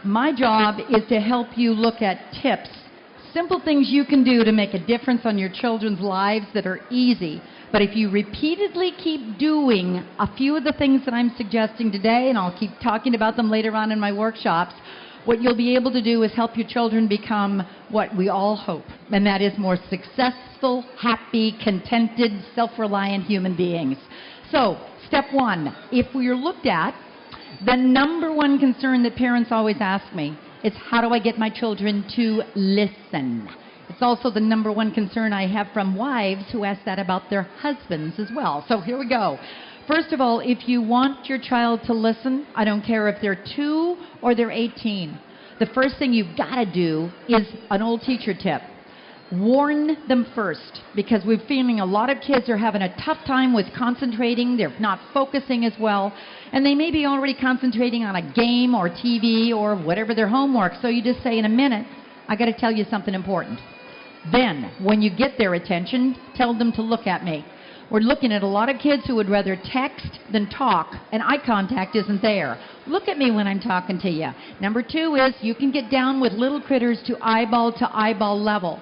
My job is to help you look at tips, simple things you can do to make a difference on your children's lives that are easy. But if you repeatedly keep doing a few of the things that I'm suggesting today, and I'll keep talking about them later on in my workshops, what you'll be able to do is help your children become what we all hope, and that is more successful, happy, contented, self-reliant human beings. So, step one, if we're looked at, the number one concern that parents always ask me is, how do I get my children to listen? It's also the number one concern I have from wives who ask that about their husbands as well. So here we go. First of all, if you want your child to listen, I don't care if they're 2 or they're 18, the first thing you've got to do is an old teacher tip. Warn them first, because we're feeling a lot of kids are having a tough time with concentrating. They're not focusing as well, and they may be already concentrating on a game or TV or whatever their homework. So you just say, in a minute, I got to tell you something important. Then, when you get their attention, tell them to look at me. We're looking at a lot of kids who would rather text than talk, and eye contact isn't there. Look at me when I'm talking to you. Number 2 is you can get down with little critters to eyeball level.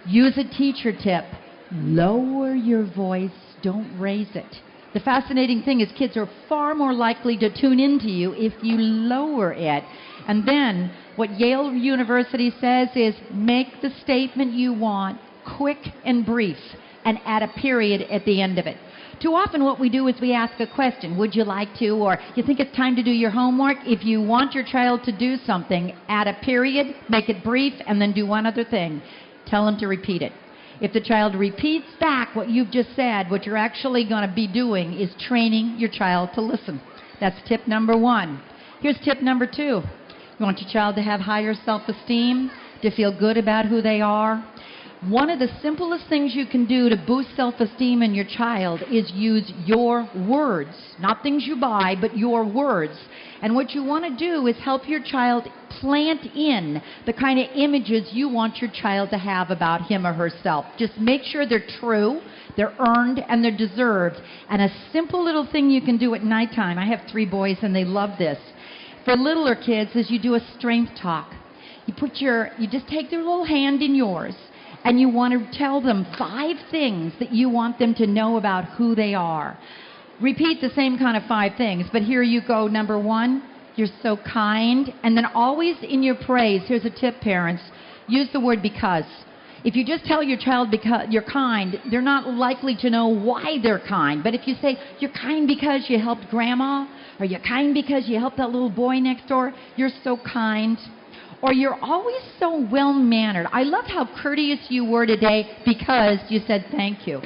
Use a teacher tip. Lower your voice, don't raise it. The fascinating thing is kids are far more likely to tune into you if you lower it. And then what Yale University says is make the statement you want quick and brief and add a period at the end of it. Too often what we do is we ask a question, would you like to, or you think it's time to do your homework? If you want your child to do something, add a period, make it brief, and then do one other thing. Tell them to repeat it. If the child repeats back what you've just said, what you're actually going to be doing is training your child to listen. That's tip number 1. Here's tip number 2. You want your child to have higher self-esteem, to feel good about who they are. One of the simplest things you can do to boost self-esteem in your child is use your words. Not things you buy, but your words. And what you want to do is help your child plant in the kind of images you want your child to have about him or herself. Just make sure they're true, they're earned, and they're deserved. And a simple little thing you can do at nighttime, I have 3 boys and they love this. For littler kids, is you do a strength talk. You just take their little hand in yours, and you want to tell them 5 things that you want them to know about who they are. Repeat the same kind of 5 things, but here you go. Number 1, you're so kind. And then always in your praise, here's a tip, parents, use the word because. If you just tell your child because you're kind, they're not likely to know why they're kind. But if you say, you're kind because you helped grandma, or you're kind because you helped that little boy next door, you're so kind. Or you're always so well-mannered. I love how courteous you were today because you said thank you.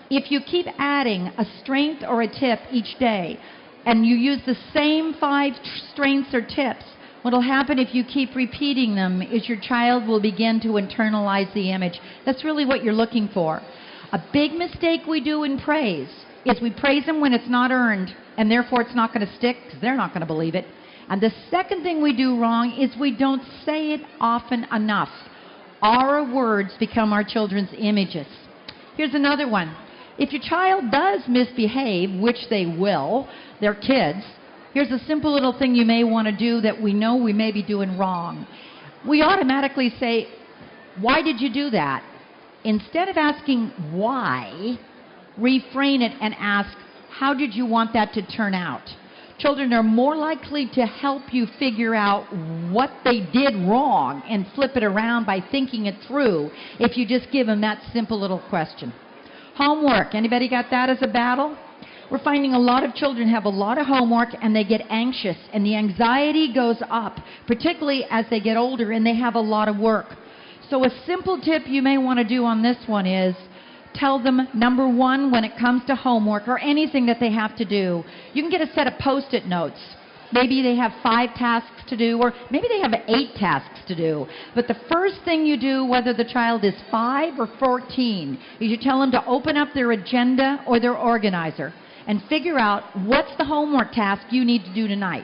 If you keep adding a strength or a tip each day, and you use the same 5 strengths or tips, what will happen if you keep repeating them is your child will begin to internalize the image. That's really what you're looking for. A big mistake we do in praise is we praise them when it's not earned, and therefore it's not going to stick because they're not going to believe it. And the second thing we do wrong is we don't say it often enough. Our words become our children's images. Here's another one. If your child does misbehave, which they will, they're kids, here's a simple little thing you may want to do that we know we may be doing wrong. We automatically say, why did you do that? Instead of asking why, refrain it and ask, how did you want that to turn out? Children are more likely to help you figure out what they did wrong and flip it around by thinking it through if you just give them that simple little question. Homework. Anybody got that as a battle? We're finding a lot of children have a lot of homework and they get anxious and the anxiety goes up, particularly as they get older and they have a lot of work. So a simple tip you may want to do on this one is tell them, number 1, when it comes to homework or anything that they have to do, you can get a set of Post-it notes. Maybe they have 5 tasks to do, or maybe they have 8 tasks to do. But the first thing you do, whether the child is 5 or 14, is you tell them to open up their agenda or their organizer and figure out what's the homework task you need to do tonight.